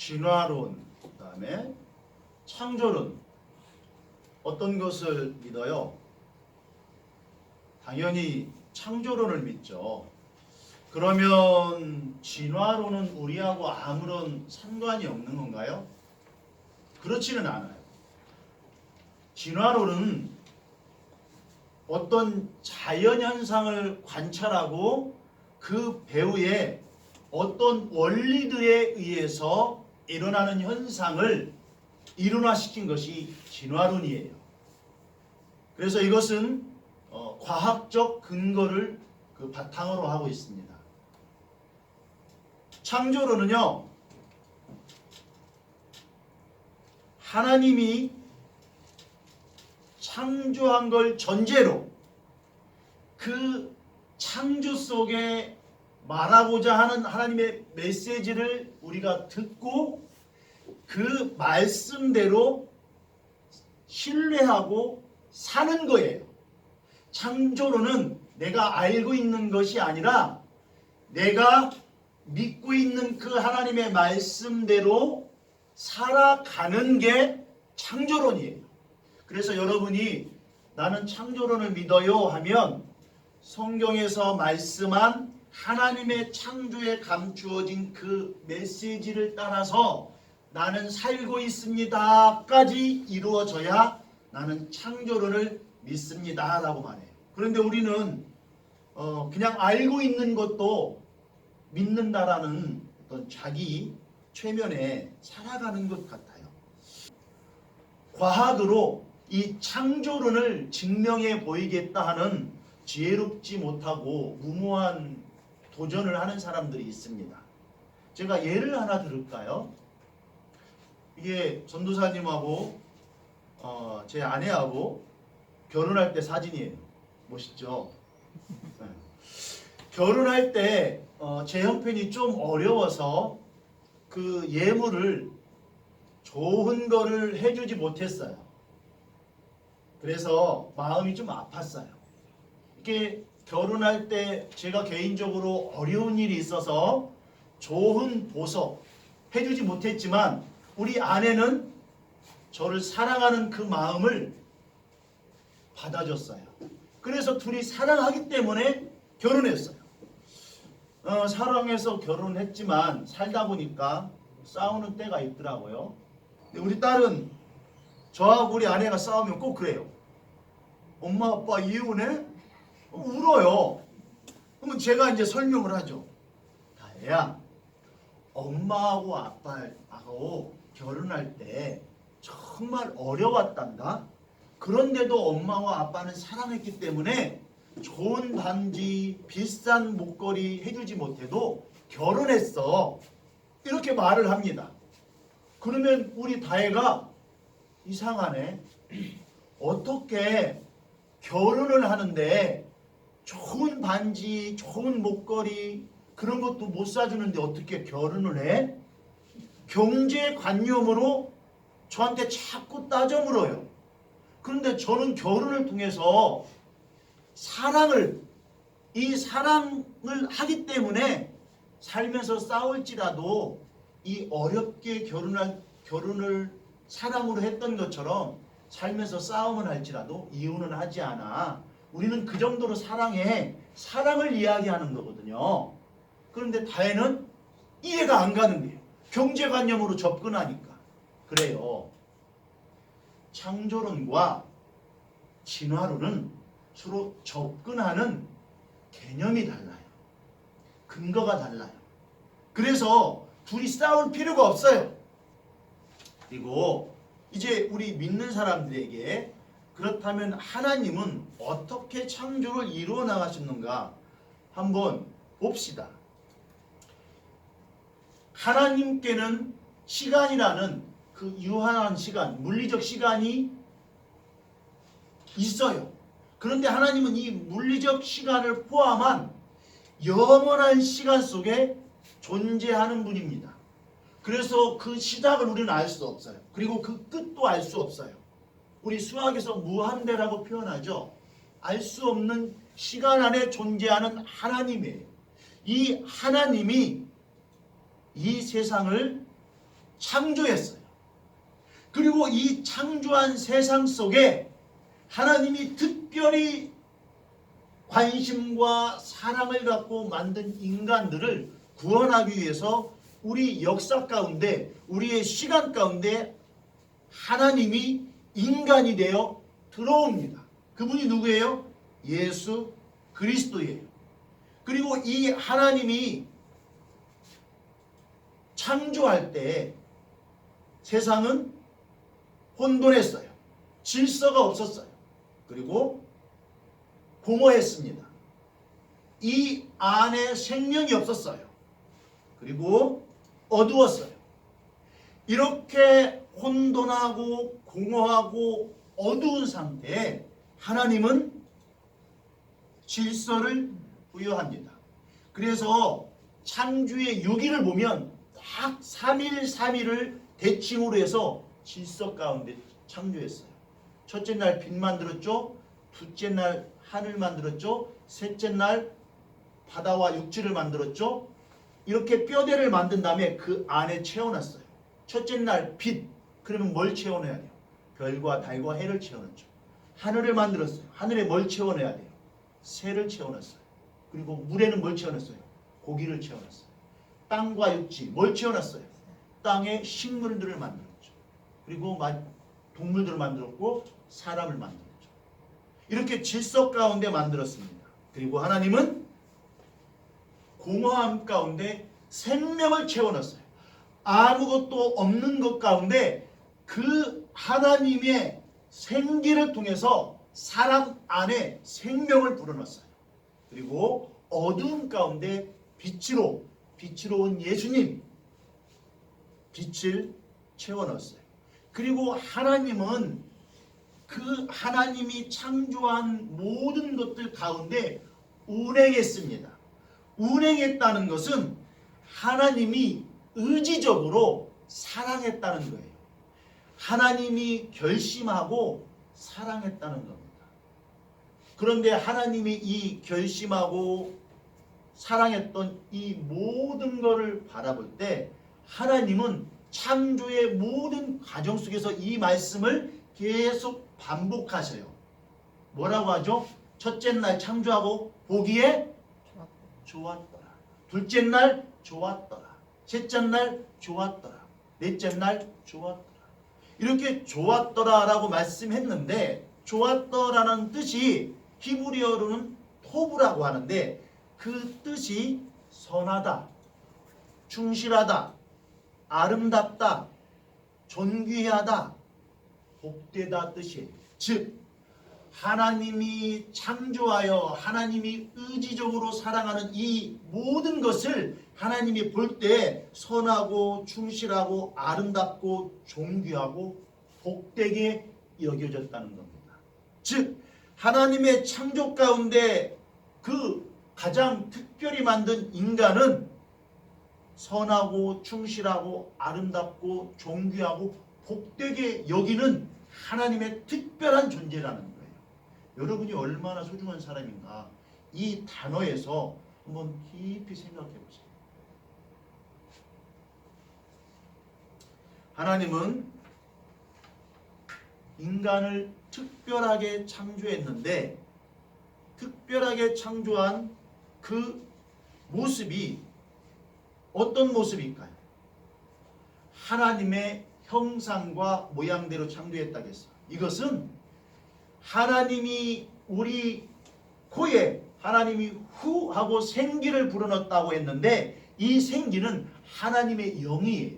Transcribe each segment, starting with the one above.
진화론, 그 다음에 창조론, 어떤 것을 믿어요? 당연히 창조론을 믿죠. 그러면 진화론은 우리하고 아무런 상관이 없는 건가요? 그렇지는 않아요. 진화론은 어떤 자연현상을 관찰하고 그 배후에 어떤 원리들에 의해서 일어나는 현상을 일원화시킨 것이 진화론이에요. 그래서 이것은 과학적 근거를 그 바탕으로 하고 있습니다. 창조론은요, 하나님이 창조한 걸 전제로 그 창조 속에 말하고자 하는 하나님의 메시지를 우리가 듣고 그 말씀대로 신뢰하고 사는 거예요. 창조론은 내가 알고 있는 것이 아니라 내가 믿고 있는 그 하나님의 말씀대로 살아가는 게 창조론이에요. 그래서 여러분이 나는 창조론을 믿어요 하면 성경에서 말씀한 하나님의 창조에 감추어진 그 메시지를 따라서 나는 살고 있습니다까지 이루어져야 나는 창조론을 믿습니다 라고 말해요. 그런데 우리는 그냥 알고 있는 것도 믿는다라는 어떤 자기 최면에 살아가는 것 같아요. 과학으로 이 창조론을 증명해 보이겠다 하는 지혜롭지 못하고 무모한 도전을 하는 사람들이 있습니다. 제가 예를 하나 들을까요? 이게 전도사님하고 제 아내하고 결혼할 때 사진이에요. 멋있죠? 네. 결혼할 때 제 형편이 좀 어려워서 그 예물을 좋은 거를 해주지 못했어요. 그래서 마음이 좀 아팠어요. 이렇게 결혼할 때 제가 개인적으로 어려운 일이 있어서 좋은 보석 해주지 못했지만 우리 아내는 저를 사랑하는 그 마음을 받아줬어요. 그래서 둘이 사랑하기 때문에 결혼했어요. 사랑해서 결혼했지만 살다 보니까 싸우는 때가 있더라고요. 근데 우리 딸은 저하고 우리 아내가 싸우면 꼭 그래요. 엄마 아빠 이혼해? 울어요. 그러면 제가 이제 설명을 하죠. 다혜야, 엄마하고 아빠하고 결혼할 때 정말 어려웠단다. 그런데도 엄마와 아빠는 사랑했기 때문에 좋은 반지, 비싼 목걸이 해주지 못해도 결혼했어. 이렇게 말을 합니다. 그러면 우리 다혜가 이상하네. 어떻게 결혼을 하는데 좋은 반지, 좋은 목걸이 그런 것도 못 사주는데 어떻게 결혼을 해? 경제관념으로 저한테 자꾸 따져 물어요. 그런데 저는 결혼을 통해서 이 사랑을 하기 때문에 살면서 싸울지라도 이 어렵게 결혼을 사랑으로 했던 것처럼 살면서 싸움을 할지라도 이혼은 하지 않아. 우리는 그 정도로 사랑해. 사랑을 이야기하는 거거든요. 그런데 다혜는 이해가 안 가는 거예요. 경제관념으로 접근하니까. 그래요. 창조론과 진화론은 서로 접근하는 개념이 달라요. 근거가 달라요. 그래서 둘이 싸울 필요가 없어요. 그리고 이제 우리 믿는 사람들에게 그렇다면 하나님은 어떻게 창조를 이루어 나가셨는가 한번 봅시다. 하나님께는 시간이라는 그 유한한 시간, 물리적 시간이 있어요. 그런데 하나님은 이 물리적 시간을 포함한 영원한 시간 속에 존재하는 분입니다. 그래서 그 시작을 우리는 알 수 없어요. 그리고 그 끝도 알 수 없어요. 우리 수학에서 무한대라고 표현하죠. 알 수 없는 시간 안에 존재하는 하나님이에요. 이 하나님이 이 세상을 창조했어요. 그리고 이 창조한 세상 속에 하나님이 특별히 관심과 사랑을 갖고 만든 인간들을 구원하기 위해서 우리 역사 가운데, 우리의 시간 가운데 하나님이 인간이 되어 들어옵니다. 그분이 누구예요? 예수 그리스도예요. 그리고 이 하나님이 창조할 때 세상은 혼돈했어요. 질서가 없었어요. 그리고 공허했습니다. 이 안에 생명이 없었어요. 그리고 어두웠어요. 이렇게 혼돈하고 공허하고 어두운 상태에 하나님은 질서를 부여합니다. 그래서 창조의 6일을 보면 딱 3일 3일을 대칭으로 해서 질서 가운데 창조했어요. 첫째 날 빛 만들었죠. 둘째 날 하늘 만들었죠. 셋째 날 바다와 육지를 만들었죠. 이렇게 뼈대를 만든 다음에 그 안에 채워놨어요. 첫째 날 빛, 그러면 뭘 채워내야 돼요? 별과 달과 해를 채워놨죠. 하늘을 만들었어요. 하늘에 뭘 채워내야 돼요? 새를 채워놨어요. 그리고 물에는 뭘 채워놨어요? 고기를 채워놨어요. 땅과 육지 뭘 채워놨어요? 땅에 식물들을 만들었죠. 그리고 동물들을 만들었고 사람을 만들었죠. 이렇게 질서 가운데 만들었습니다. 그리고 하나님은 공허함 가운데 생명을 채워넣었어요. 아무것도 없는 것 가운데 그 하나님의 생기를 통해서 사람 안에 생명을 불어넣었어요. 그리고 어두운 가운데 빛으로 온 예수님, 빛을 채워넣었어요. 그리고 하나님은 그 하나님이 창조한 모든 것들 가운데 운행했습니다. 운행했다는 것은 하나님이 의지적으로 사랑했다는 거예요. 하나님이 결심하고 사랑했다는 겁니다. 그런데 하나님이 이 결심하고 사랑했던 이 모든 것을 바라볼 때 하나님은 창조의 모든 과정 속에서 이 말씀을 계속 반복하셔요. 뭐라고 하죠? 첫째 날 창조하고 보기에 좋았더라. 둘째 날 좋았더라. 셋째 날 좋았더라. 넷째 날 좋았더라. 이렇게 좋았더라라고 말씀했는데 좋았더라는 뜻이 히브리어로는 토브라고 하는데 그 뜻이 선하다, 충실하다, 아름답다, 존귀하다, 복되다 뜻이에요. 즉 하나님이 창조하여 하나님이 의지적으로 사랑하는 이 모든 것을 하나님이 볼 때 선하고 충실하고 아름답고 존귀하고 복되게 여겨졌다는 겁니다. 즉 하나님의 창조 가운데 그 가장 특별히 만든 인간은 선하고 충실하고 아름답고 존귀하고 복되게 여기는 하나님의 특별한 존재라는 거예요. 여러분이 얼마나 소중한 사람인가 이 단어에서 한번 깊이 생각해 보세요. 하나님은 인간을 특별하게 창조했는데 특별하게 창조한 그 모습이 어떤 모습일까요? 하나님의 형상과 모양대로 창조했다고 했어요. 이것은 하나님이 우리 코에 하나님이 후 하고 생기를 불어넣었다고 했는데 이 생기는 하나님의 영이에요.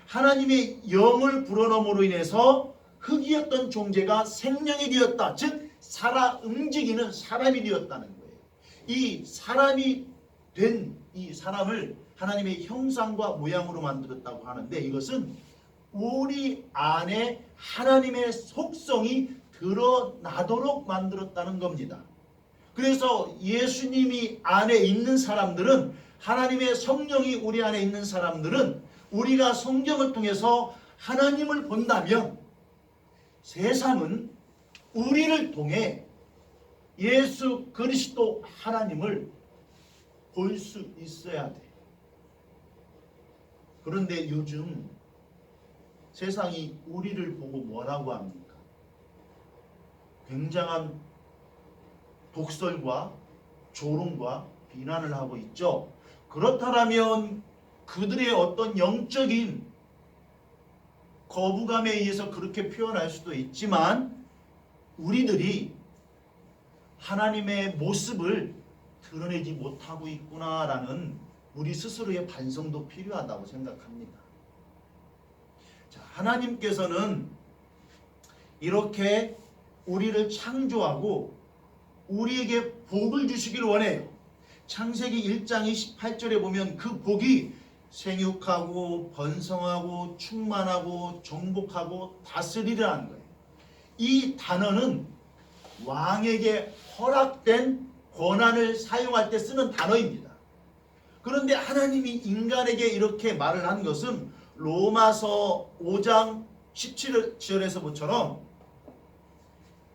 하나님의 영을 불어넣음으로 인해서 흙이었던 존재가 생명이 되었다. 즉 살아 움직이는 사람이 되었다는 거예요. 이 사람이 된 이 사람을 하나님의 형상과 모양으로 만들었다고 하는데 이것은 우리 안에 하나님의 속성이 드러나도록 만들었다는 겁니다. 그래서 예수님이 안에 있는 사람들은 하나님의 성령이 우리 안에 있는 사람들은 우리가 성경을 통해서 하나님을 본다면 세상은 우리를 통해 예수 그리스도 하나님을 볼 수 있어야 돼. 그런데 요즘 세상이 우리를 보고 뭐라고 합니까? 굉장한 독설과 조롱과 비난을 하고 있죠. 그렇다면 그들의 어떤 영적인 거부감에 의해서 그렇게 표현할 수도 있지만 우리들이 하나님의 모습을 드러내지 못하고 있구나라는 우리 스스로의 반성도 필요하다고 생각합니다. 자, 하나님께서는 이렇게 우리를 창조하고 우리에게 복을 주시길 원해요. 창세기 1장 28절에 보면 그 복이 생육하고 번성하고 충만하고 정복하고 다스리라는 거예요. 이 단어는 왕에게 허락된 권한을 사용할 때 쓰는 단어입니다. 그런데 하나님이 인간에게 이렇게 말을 한 것은 로마서 5장 17절에서부터처럼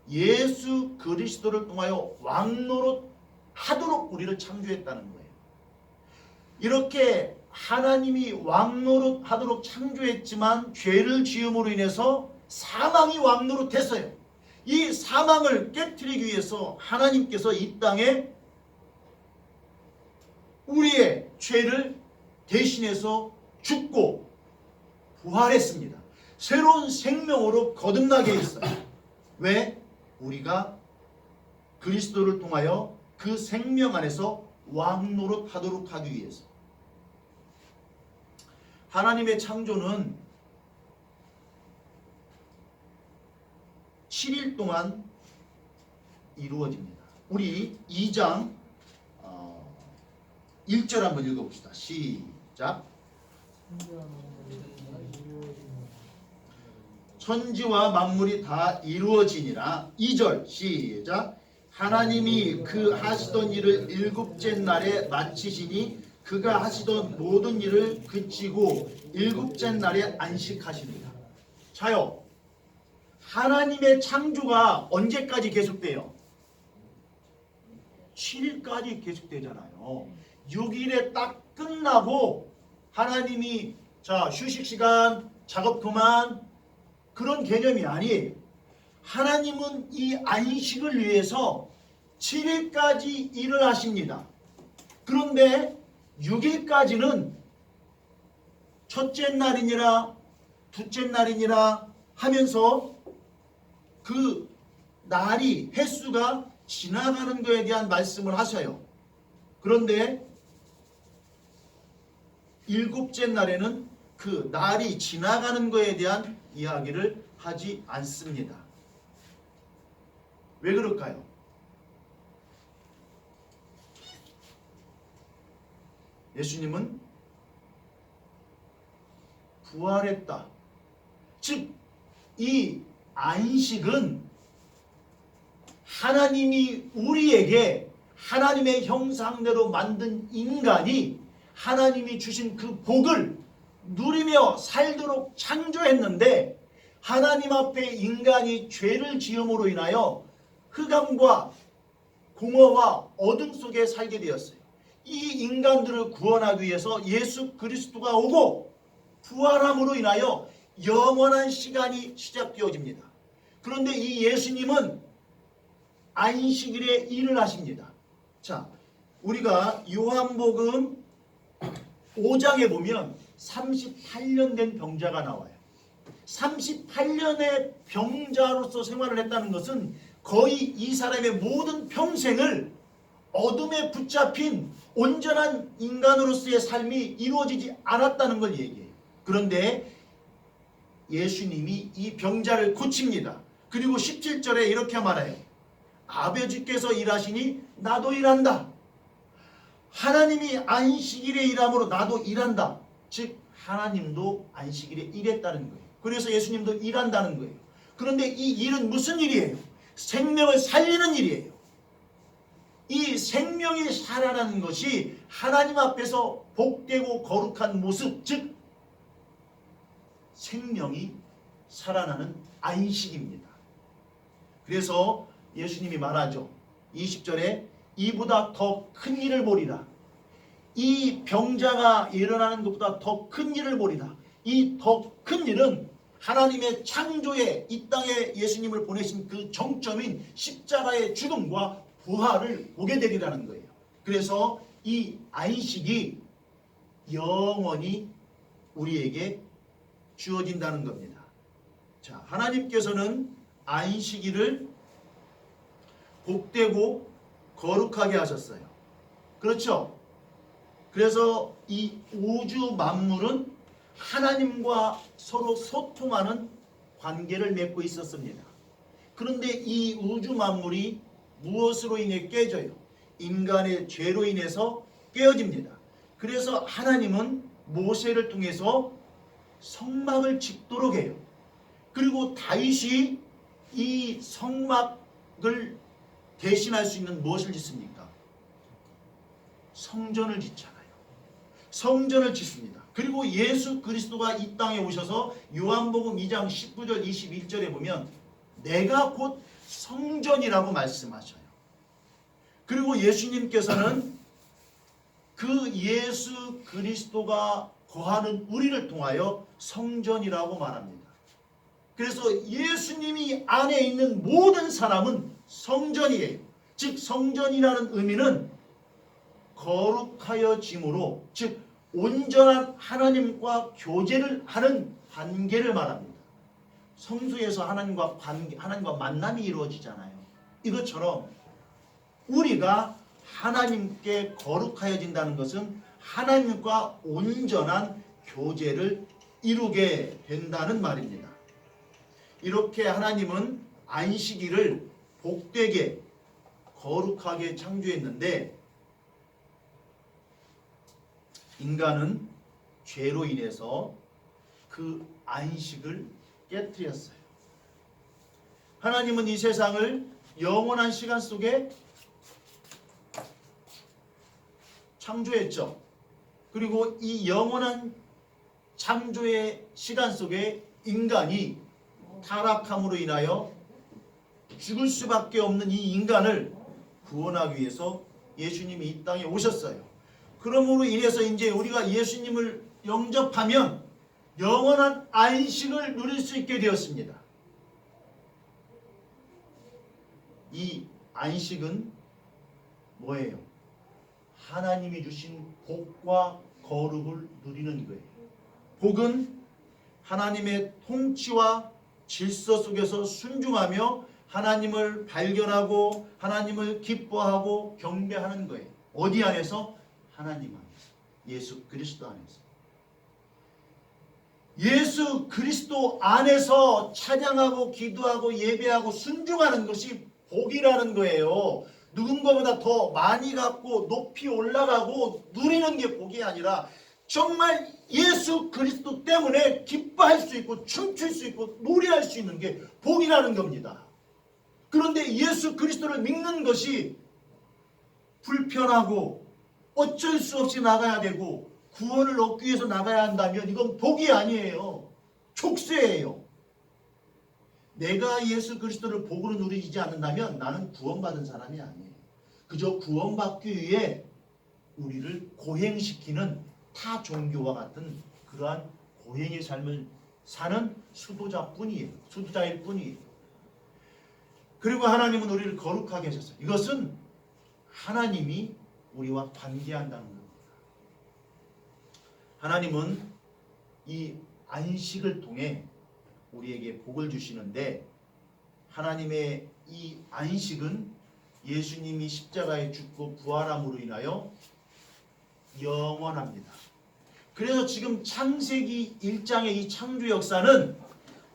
예수 그리스도를 통하여 왕노릇 하도록 우리를 창조했다는 거예요. 이렇게 하나님이 왕노릇 하도록 창조했지만 죄를 지음으로 인해서 사망이 왕노릇했어요. 이 사망을 깨트리기 위해서 하나님께서 이 땅에 우리의 죄를 대신해서 죽고 부활했습니다. 새로운 생명으로 거듭나게 했어요. 왜? 우리가 그리스도를 통하여 그 생명 안에서 왕노릇 하도록 하기 위해서. 하나님의 창조는 7일 동안 이루어집니다. 우리 2장 1절 한번 읽어봅시다. 시작. 천지와 만물이 다 이루어지니라. 2절 시작. 하나님이 그 하시던 일을 일곱째 날에 마치시니 그가 하시던 모든 일을 그치고 일곱째 날에 안식하십니다. 자요, 하나님의 창조가 언제까지 계속돼요? 7일까지 계속되잖아요. 6일에 딱 끝나고 하나님이 자 휴식시간 작업 그만 그런 개념이 아니에요. 하나님은 이 안식을 위해서 7일까지 일을 하십니다. 그런데 6일까지는 첫째 날이니라 둘째 날이니라 하면서 그 날이 횟수가 지나가는 것에 대한 말씀을 하셔요. 그런데 일곱째 날에는 그 날이 지나가는 것에 대한 이야기를 하지 않습니다. 왜 그럴까요? 예수님은 부활했다. 즉, 이 안식은 하나님이 우리에게 하나님의 형상대로 만든 인간이 하나님이 주신 그 복을 누리며 살도록 창조했는데 하나님 앞에 인간이 죄를 지음으로 인하여 흑암과 공허와 어둠 속에 살게 되었어요. 이 인간들을 구원하기 위해서 예수 그리스도가 오고 부활함으로 인하여 영원한 시간이 시작되어집니다. 그런데 이 예수님은 안식일에 일을 하십니다. 자, 우리가 요한복음 5장에 보면 38년 된 병자가 나와요. 38년의 병자로서 생활을 했다는 것은 거의 이 사람의 모든 평생을 어둠에 붙잡힌 온전한 인간으로서의 삶이 이루어지지 않았다는 걸 얘기해요. 그런데 예수님이 이 병자를 고칩니다. 그리고 17절에 이렇게 말해요. 아버지께서 일하시니 나도 일한다. 하나님이 안식일에 일함으로 나도 일한다. 즉 하나님도 안식일에 일했다는 거예요. 그래서 예수님도 일한다는 거예요. 그런데 이 일은 무슨 일이에요? 생명을 살리는 일이에요. 이 생명이 살아나는 것이 하나님 앞에서 복되고 거룩한 모습, 즉 생명이 살아나는 안식입니다. 그래서 예수님이 말하죠. 20절에 이보다 더 큰 일을 보리라. 이 병자가 일어나는 것보다 더 큰 일을 보리라. 이 더 큰 일은 하나님의 창조에 이 땅에 예수님을 보내신 그 정점인 십자가의 죽음과 부활을 보게 되리라는 거예요. 그래서 이 안식이 영원히 우리에게 주어진다는 겁니다. 자, 하나님께서는 안식일을 복되고 거룩하게 하셨어요. 그렇죠? 그래서 이 우주 만물은 하나님과 서로 소통하는 관계를 맺고 있었습니다. 그런데 이 우주 만물이 무엇으로 인해 깨져요? 인간의 죄로 인해서 깨어집니다. 그래서 하나님은 모세를 통해서 성막을 짓도록 해요. 그리고 다윗이 이 성막을 대신할 수 있는 무엇을 짓습니까? 성전을 짓잖아요. 성전을 짓습니다. 그리고 예수 그리스도가 이 땅에 오셔서 요한복음 2장 19절 21절에 보면 내가 곧 성전이라고 말씀하셔요. 그리고 예수님께서는 그 예수 그리스도가 거하는 우리를 통하여 성전이라고 말합니다. 그래서 예수님이 안에 있는 모든 사람은 성전이에요. 즉 성전이라는 의미는 거룩하여짐으로, 즉 온전한 하나님과 교제를 하는 관계를 말합니다. 성수에서 하나님과 만남이 이루어지잖아요. 이것처럼 우리가 하나님께 거룩하여진다는 것은 하나님과 온전한 교제를 이루게 된다는 말입니다. 이렇게 하나님은 안식일을 복되게 거룩하게 창조했는데 인간은 죄로 인해서 그 안식을 깨뜨렸어요. 하나님은 이 세상을 영원한 시간 속에 창조했죠. 그리고 이 영원한 창조의 시간 속에 인간이 타락함으로 인하여 죽을 수밖에 없는 이 인간을 구원하기 위해서 예수님이 이 땅에 오셨어요. 그러므로 인해서 이제 우리가 예수님을 영접하면 영원한 안식을 누릴 수 있게 되었습니다. 이 안식은 뭐예요? 하나님이 주신 복과 거룩을 누리는 거예요. 복은 하나님의 통치와 질서 속에서 순종하며 하나님을 발견하고 하나님을 기뻐하고 경배하는 거예요. 어디 안에서? 하나님 안에서. 예수 그리스도 안에서. 예수 그리스도 안에서 찬양하고 기도하고 예배하고 순종하는 것이 복이라는 거예요. 누군가보다 더 많이 갖고 높이 올라가고 누리는 게 복이 아니라 정말 예수 그리스도 때문에 기뻐할 수 있고 춤출 수 있고 노래할 수 있는 게 복이라는 겁니다. 그런데 예수 그리스도를 믿는 것이 불편하고 어쩔 수 없이 나가야 되고 구원을 얻기 위해서 나가야 한다면 이건 복이 아니에요. 족쇄예요. 내가 예수 그리스도를 복으로 누리지 않는다면 나는 구원받은 사람이 아니에요. 그저 구원받기 위해 우리를 고행시키는 타 종교와 같은 그러한 고행의 삶을 사는 수도자일 뿐이에요. 그리고 하나님은 우리를 거룩하게 하셨어요. 이것은 하나님이 우리와 관계한다는 겁니다. 하나님은 이 안식을 통해 우리에게 복을 주시는데 하나님의 이 안식은 예수님이 십자가에 죽고 부활함으로 인하여 영원합니다. 그래서 지금 창세기 1장의 이 창조 역사는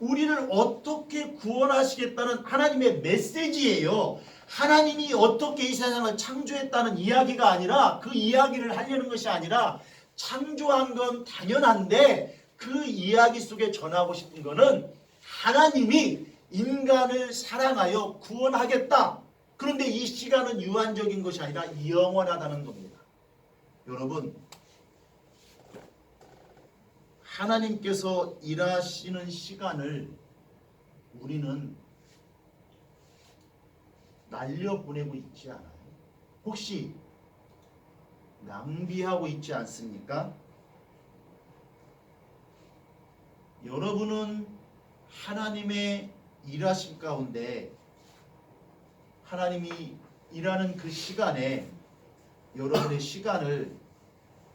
우리를 어떻게 구원하시겠다는 하나님의 메시지예요. 하나님이 어떻게 이 세상을 창조했다는 이야기가 아니라 그 이야기를 하려는 것이 아니라 창조한 건 당연한데 그 이야기 속에 전하고 싶은 거는 하나님이 인간을 사랑하여 구원하겠다. 그런데 이 시간은 유한적인 것이 아니라 영원하다는 겁니다. 여러분, 하나님께서 일하시는 시간을 우리는 날려보내고 있지 않아요? 혹시 낭비하고 있지 않습니까? 여러분은 하나님의 일하심 가운데 하나님이 일하는 그 시간에 여러분의 시간을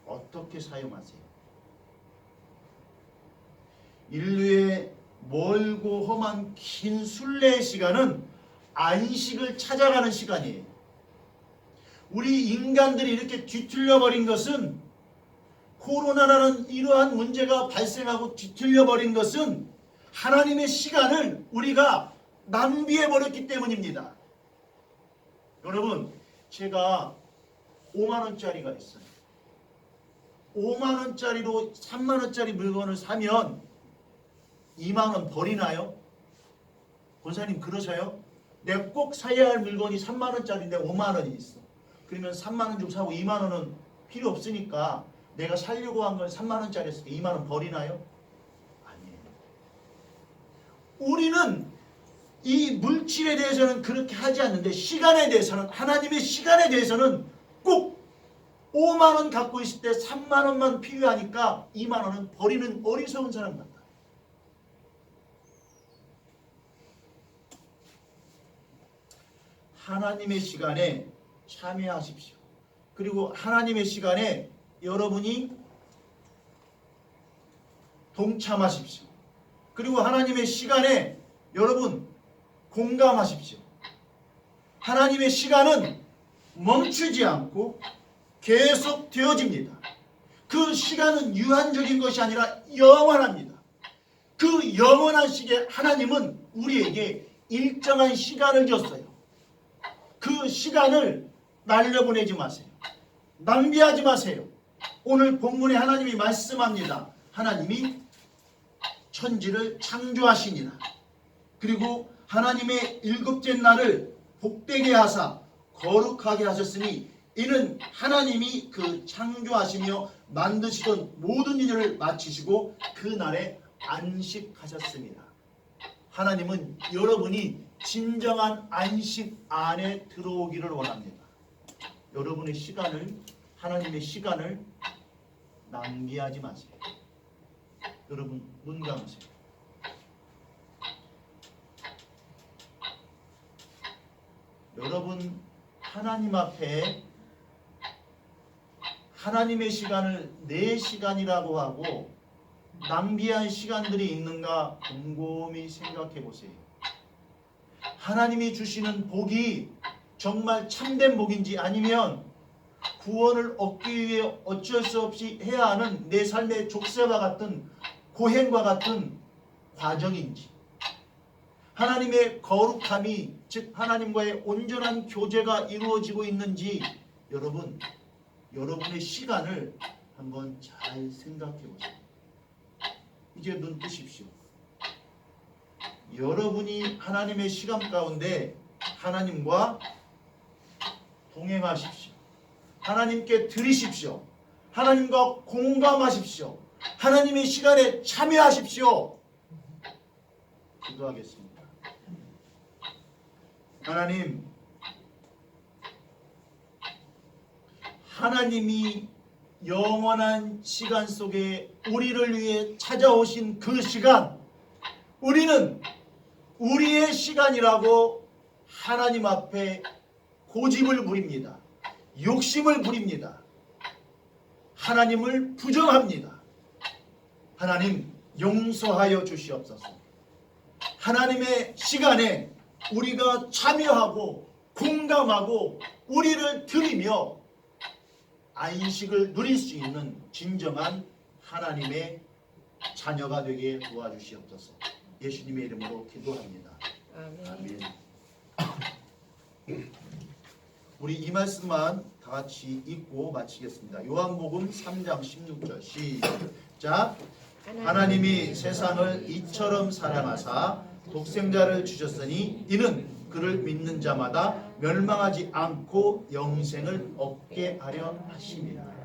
어떻게 사용하세요? 인류의 멀고 험한 긴 순례의 시간은 안식을 찾아가는 시간이에요. 우리 인간들이 이렇게 뒤틀려 버린 것은, 코로나라는 이러한 문제가 발생하고 뒤틀려 버린 것은 하나님의 시간을 우리가 낭비해 버렸기 때문입니다. 여러분, 제가 5만 원짜리가 있어요. 5만 원짜리로 3만 원짜리 물건을 사면 2만 원 버리나요? 권사님 그러셔요? 내가 꼭 사야 할 물건이 3만 원짜리인데 5만 원이 있어. 그러면 3만 원 좀 사고 2만 원은 필요 없으니까 내가 살려고 한 건 3만 원짜리였을 때 2만 원 버리나요? 아니에요. 우리는 이 물질에 대해서는 그렇게 하지 않는데, 시간에 대해서는, 하나님의 시간에 대해서는 꼭 5만 원 갖고 있을 때 3만 원만 필요하니까 2만 원은 버리는 어리석은 사람 같다. 하나님의 시간에 참여하십시오. 그리고 하나님의 시간에 여러분이 동참하십시오. 그리고 하나님의 시간에 여러분 공감하십시오. 하나님의 시간은 멈추지 않고 계속 되어집니다. 그 시간은 유한적인 것이 아니라 영원합니다. 그 영원한 시기에 하나님은 우리에게 일정한 시간을 줬어요. 그 시간을 날려보내지 마세요. 낭비하지 마세요. 오늘 본문에 하나님이 말씀합니다. 하나님이 천지를 창조하시니라. 그리고 하나님의 일곱째 날을 복되게 하사 거룩하게 하셨으니 이는 하나님이 그 창조하시며 만드시던 모든 일을 마치시고 그 날에 안식하셨습니다. 하나님은 여러분이 진정한 안식 안에 들어오기를 원합니다. 여러분의 시간을, 하나님의 시간을 낭비하지 마세요. 여러분 눈 감으세요. 여러분 하나님 앞에 하나님의 시간을 내 시간이라고 하고 낭비한 시간들이 있는가 곰곰이 생각해 보세요. 하나님이 주시는 복이 정말 참된 복인지, 아니면 구원을 얻기 위해 어쩔 수 없이 해야 하는 내 삶의 족쇄와 같은 고행과 같은 과정인지, 하나님의 거룩함이, 즉 하나님과의 온전한 교제가 이루어지고 있는지, 여러분의 시간을 한번 잘 생각해 보세요. 이제 눈 뜨십시오. 여러분이 하나님의 시간 가운데 하나님과 동행하십시오. 하나님께 드리십시오. 하나님과 공감하십시오. 하나님의 시간에 참여하십시오. 기도하겠습니다. 하나님이 영원한 시간 속에 우리를 위해 찾아오신 그 시간, 우리는 우리의 시간이라고 하나님 앞에 고집을 부립니다. 욕심을 부립니다. 하나님을 부정합니다. 하나님 용서하여 주시옵소서. 하나님의 시간에 우리가 참여하고 공감하고 우리를 드리며 안식을 누릴 수 있는 진정한 하나님의 자녀가 되게 도와주시옵소서. 예수님의 이름으로 기도합니다. 아멘. 우리 이 말씀만 다 같이 읽고 마치겠습니다. 요한복음 3장 16절 시작. 하나님이 세상을 이처럼 사랑하사 독생자를 주셨으니 이는 그를 믿는 자마다 멸망하지 않고 영생을 얻게 하려 하심이라.